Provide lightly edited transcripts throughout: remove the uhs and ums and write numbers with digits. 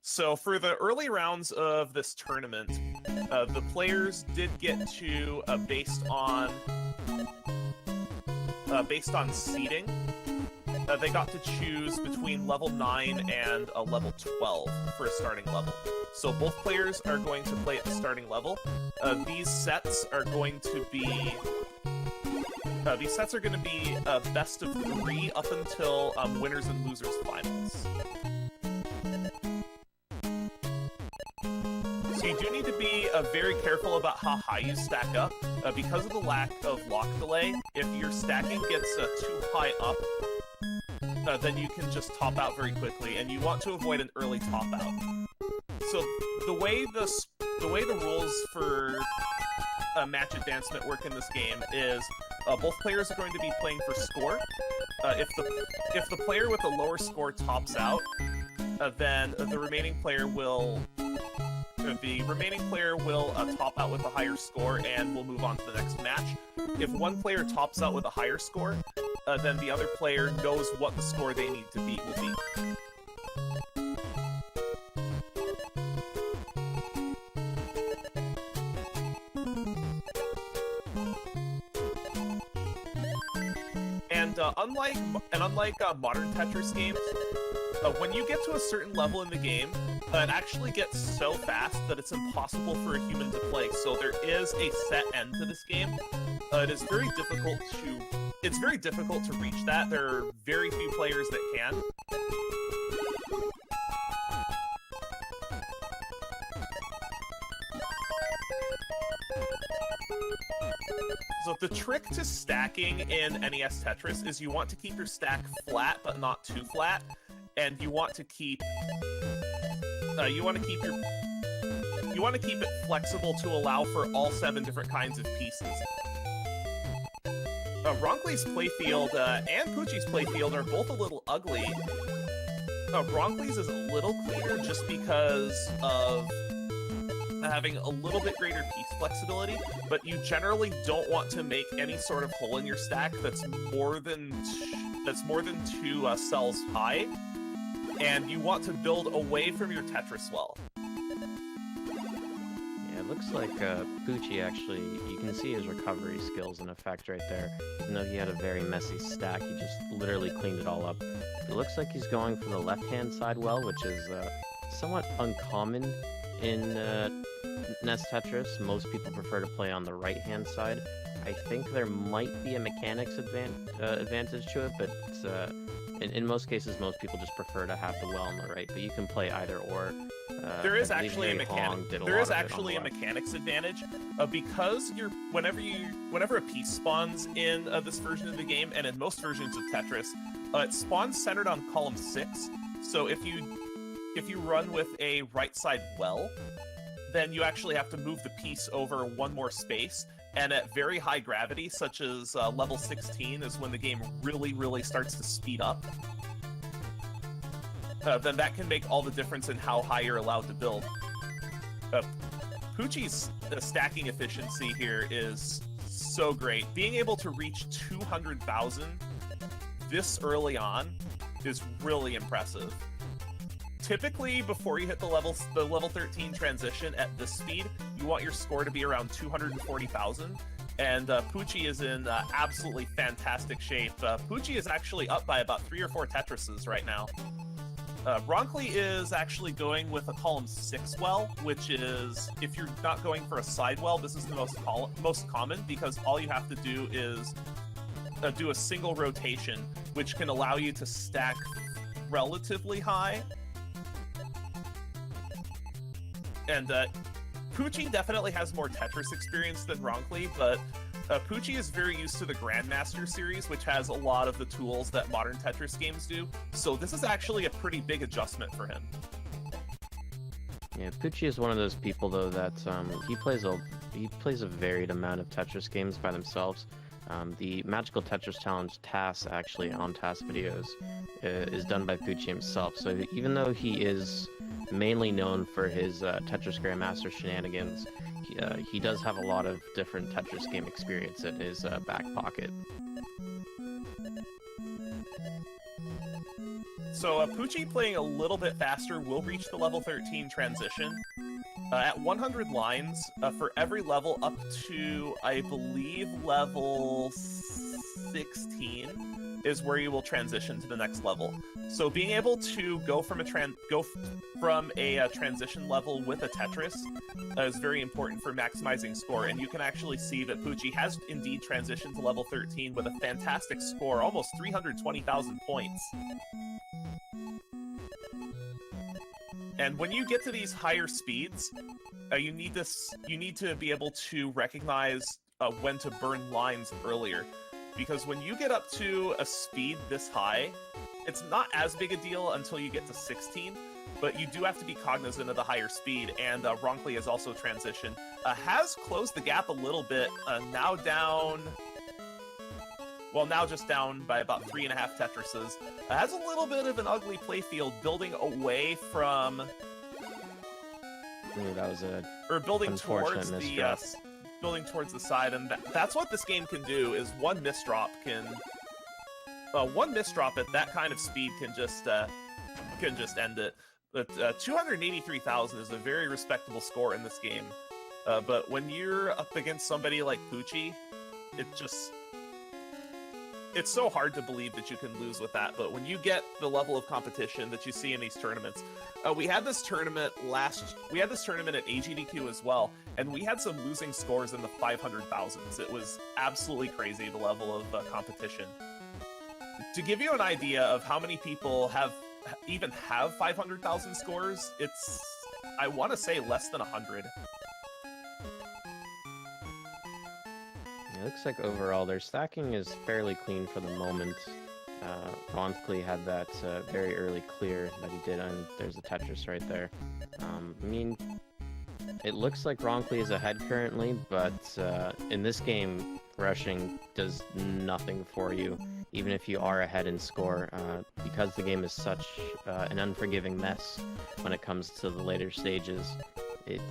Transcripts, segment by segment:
So for the early rounds of this tournament, the players did get to based on seeding. They got to choose between level 9 and a level 12 for a starting level. So both players are going to play at the starting level. These sets are going to be best of 3 up until winners and losers finals. So you do need to be very careful about how high you stack up. Because of the lack of lock delay, if your stacking gets too high up, then you can just top out very quickly, and you want to avoid an early top out. So the way the rules for match advancement work in this game is both players are going to be playing for score. If the player with the lower score tops out, then the remaining player will top out with a higher score and will move on to the next match. If one player tops out with a higher score, then the other player knows what the score they need to beat will be. And unlike modern Tetris games, when you get to a certain level in the game, it actually gets so fast that it's impossible for a human to play. So there is a set end to this game. It's very difficult to reach that. There are very few players that can. So the trick to stacking in NES Tetris is you want to keep your stack flat, but not too flat, and you want to keep it flexible to allow for all 7 different kinds of pieces. Roncli's playfield and Poochy.EXE's playfield are both a little ugly. Roncli's is a little cleaner just because of having a little bit greater piece flexibility, but you generally don't want to make any sort of hole in your stack that's more than 2 cells high, and you want to build away from your Tetris well. Yeah, it looks like Poochy actually, you can see his recovery skills in effect right there. Even though he had a very messy stack, he just literally cleaned it all up. It looks like he's going for the left-hand side well, which is somewhat uncommon in NES Tetris. Most people prefer to play on the right-hand side. I think there might be a mechanics advantage to it, but in most cases, most people just prefer to have the well on the right. But you can play either or. There is actually a mechanics advantage because whenever a piece spawns in this version of the game, and in most versions of Tetris, it spawns centered on column 6. So if you run with a right side well, then you actually have to move the piece over 1 more space. And at very high gravity, such as level 16, is when the game really, really starts to speed up. Then that can make all the difference in how high you're allowed to build. Poochy's stacking efficiency here is so great. Being able to reach 200,000 this early on is really impressive. Typically, before you hit the level 13 transition at this speed, you want your score to be around 240,000, and Poochy is in absolutely fantastic shape. Poochy is actually up by about 3 or 4 Tetrises right now. Roncli is actually going with a column 6 well, which is, if you're not going for a side well, this is the most common, because all you have to do is do a single rotation, which can allow you to stack relatively high. And Poochy definitely has more Tetris experience than Roncli, but Poochy is very used to the Grandmaster series, which has a lot of the tools that modern Tetris games do, so this is actually a pretty big adjustment for him. Yeah, Poochy is one of those people, though, that he plays a varied amount of Tetris games by themselves. The Magical Tetris Challenge TAS, actually, on TAS videos, is done by Poochy himself, so even though he is mainly known for his Tetris Grandmaster shenanigans, he does have a lot of different Tetris game experience in his back pocket. So Poochy playing a little bit faster will reach the level 13 transition. At 100 lines, for every level up to, I believe, level 16 is where you will transition to the next level. So being able to go from a transition level with a Tetris is very important for maximizing score, and you can actually see that Poochy has indeed transitioned to level 13 with a fantastic score, almost 320,000 points. And when you get to these higher speeds, you need to be able to recognize when to burn lines earlier. Because when you get up to a speed this high, it's not as big a deal until you get to 16, but you do have to be cognizant of the higher speed, and roncli has also transitioned. Has closed the gap a little bit, now down... Well, now just down by about 3.5 Tetrises. Has a little bit of an ugly playfield, building away from... Ooh, that was a building towards misdrop. Building towards the side, and that's what this game can do, is one misdrop at that kind of speed can just end it. But 283,000 is a very respectable score in this game. But when you're up against somebody like Poochy, it's so hard to believe that you can lose with that. But when you get the level of competition that you see in these tournaments, we had this tournament at SGDQ as well, and we had some losing scores in the 500,000s. It was absolutely crazy, the level of competition. To give you an idea of how many people even have 500,000 scores, it's, I want to say, less than 100. It looks like overall their stacking is fairly clean for the moment. roncli had that very early clear that he did, and there's a Tetris right there. I mean, it looks like roncli is ahead currently, but in this game, rushing does nothing for you, even if you are ahead in score, because the game is such an unforgiving mess when it comes to the later stages.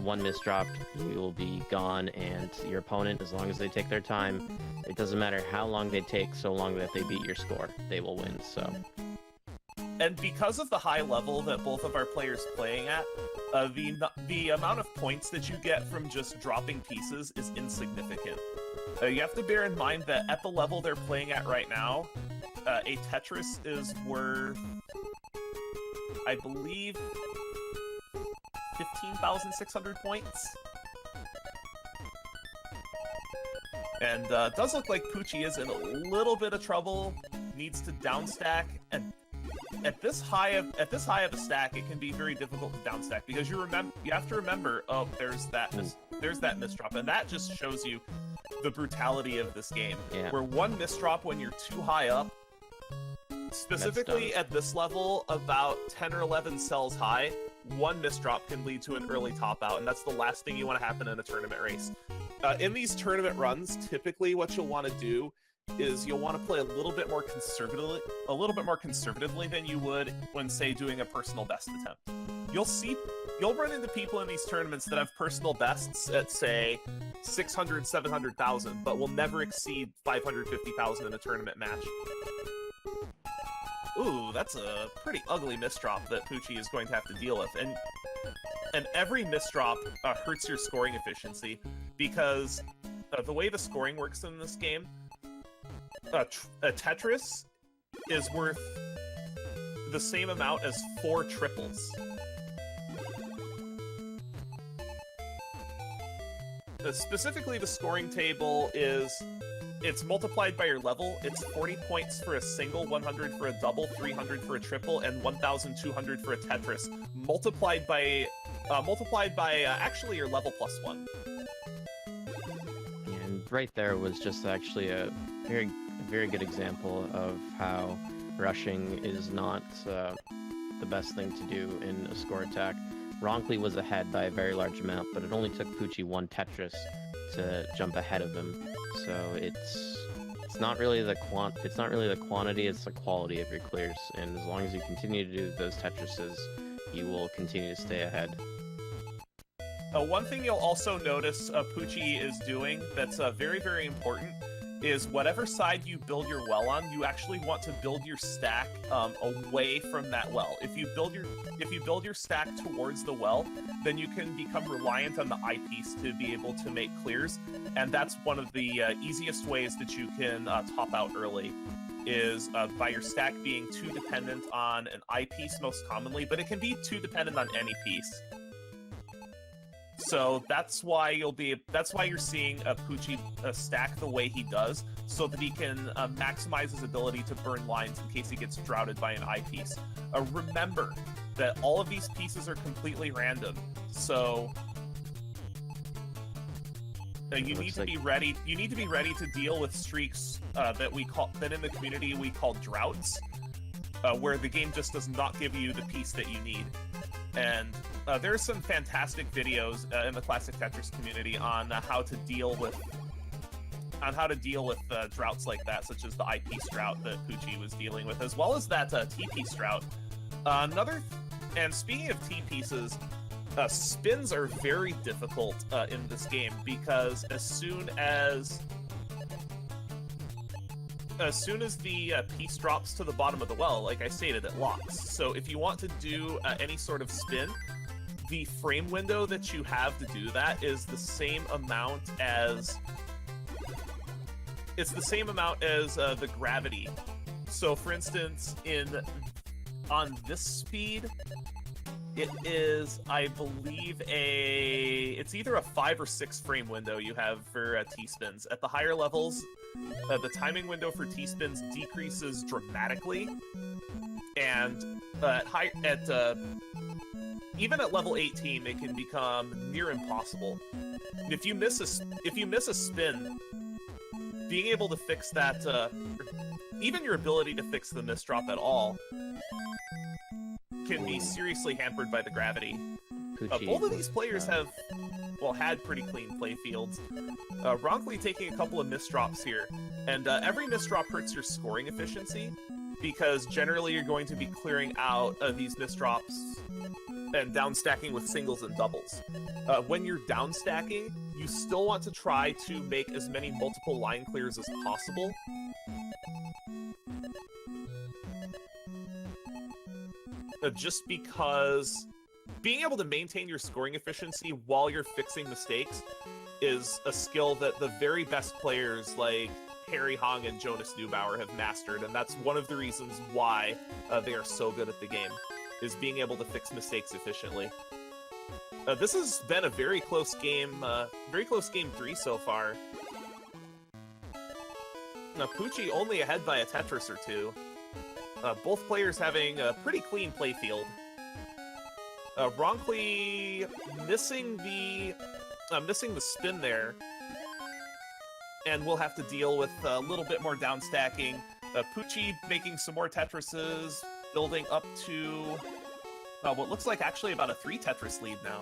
One misdrop, you will be gone, and your opponent, as long as they take their time, it doesn't matter how long they take, so long that they beat your score, they will win, so. And because of the high level that both of our players playing at, the amount of points that you get from just dropping pieces is insignificant. You have to bear in mind that at the level they're playing at right now, a Tetris is worth, I believe, 15,600 points. And it does look like Poochy is in a little bit of trouble, needs to downstack, and at this high of a stack, it can be very difficult to downstack, because you have to remember, oh, there's that misdrop, and that just shows you the brutality of this game. Yeah. Where one misdrop when you're too high up, specifically at this level, about 10 or 11 cells high, one misdrop can lead to an early top out, and that's the last thing you want to happen in a tournament race. In these tournament runs, typically what you'll want to do is you'll want to play a little bit more conservatively than you would when, say, doing a personal best attempt. You'll run into people in these tournaments that have personal bests at, say, 600, 700,000, but will never exceed 550,000 in a tournament match. Ooh, that's a pretty ugly misdrop that Poochy is going to have to deal with, and every misdrop hurts your scoring efficiency, because the way the scoring works in this game, a Tetris is worth the same amount as 4 triples. Specifically, the scoring table it's multiplied by your level. It's 40 points for a single, 100 for a double, 300 for a triple, and 1,200 for a Tetris, multiplied by actually your level +1. And right there was just actually a very good example of how rushing is not the best thing to do in a score attack. roncli was ahead by a very large amount, but it only took Poochy one Tetris to jump ahead of him. So it's not really the quantity, it's the quality of your clears. And as long as you continue to do those Tetrises, you will continue to stay ahead. One thing you'll also notice Poochy is doing that's very, very important is whatever side you build your well on, you actually want to build your stack away from that well. If you build your stack towards the well, then you can become reliant on the eyepiece to be able to make clears, and that's one of the easiest ways that you can top out early, is by your stack being too dependent on an eyepiece most commonly, but it can be too dependent on any piece. So that's why you're seeing Poochy stack the way he does, so that he can maximize his ability to burn lines in case he gets droughted by an eyepiece. Remember that all of these pieces are completely random, so you need to be ready. You need to be ready to deal with streaks that in the community we call droughts, where the game just does not give you the piece that you need. And there are some fantastic videos in the classic Tetris community on how to deal with droughts like that, such as the eyepiece drought that Poochy was dealing with, as well as that T-piece drought. And speaking of T-pieces, spins are very difficult in this game, because as soon as the piece drops to the bottom of the well, like I stated, it locks. So if you want to do any sort of spin, the frame window that you have to do that is the same amount as the gravity. So for instance, on this speed, it is, I believe, it's either a 5 or 6 frame window you have for T-spins. At the higher levels, the timing window for T-spins decreases dramatically, and even at level 18, it can become near impossible. If you miss a spin, being able to fix that, even your ability to fix the misdrop at all, can be seriously hampered by the gravity. Both of these players have, had pretty clean play fields. Roncli taking a couple of misdrops here, and every misdrop hurts your scoring efficiency, because generally you're going to be clearing out these misdrops and down stacking with singles and doubles. When you're down stacking, you still want to try to make as many multiple line clears as possible. Just because being able to maintain your scoring efficiency while you're fixing mistakes is a skill that the very best players like Harry Hong and Jonas Neubauer have mastered, and that's one of the reasons why they are so good at the game, is being able to fix mistakes efficiently. This has been a very close game 3 so far. Now, Poochy only ahead by a Tetris or two. Both players having a pretty clean playfield. Roncli missing the spin there, and we'll have to deal with a little bit more down stacking. Poochy making some more Tetrises, building up to what looks like actually about a 3 Tetris lead now.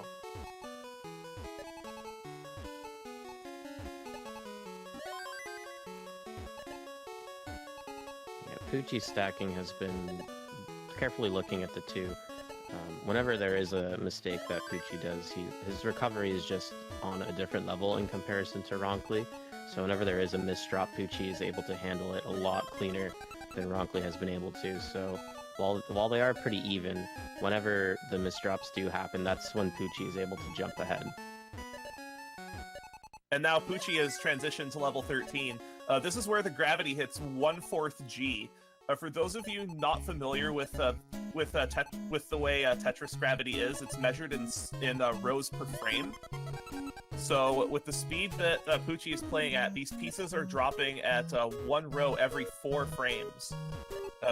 Poochy's stacking has been carefully looking at the two. Whenever there is a mistake that Poochy does, his recovery is just on a different level in comparison to Roncli. So whenever there is a misdrop, Poochy is able to handle it a lot cleaner than Roncli has been able to. So while they are pretty even, whenever the misdrops do happen, that's when Poochy is able to jump ahead. And now Poochy has transitioned to level 13. This is where the gravity hits 1/4 G. For those of you not familiar with the way Tetris gravity is, it's measured in rows per frame. So with the speed that Poochy is playing at, these pieces are dropping at 1 row every 4 frames,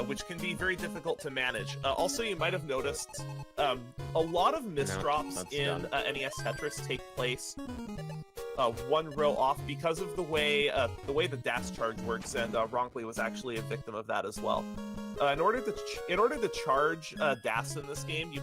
which can be very difficult to manage. Also, you might have noticed a lot of misdrops in NES Tetris take place 1 row off because of the way the dash charge works, and Roncli was actually a victim of that as well. In order to charge DAS in this game, you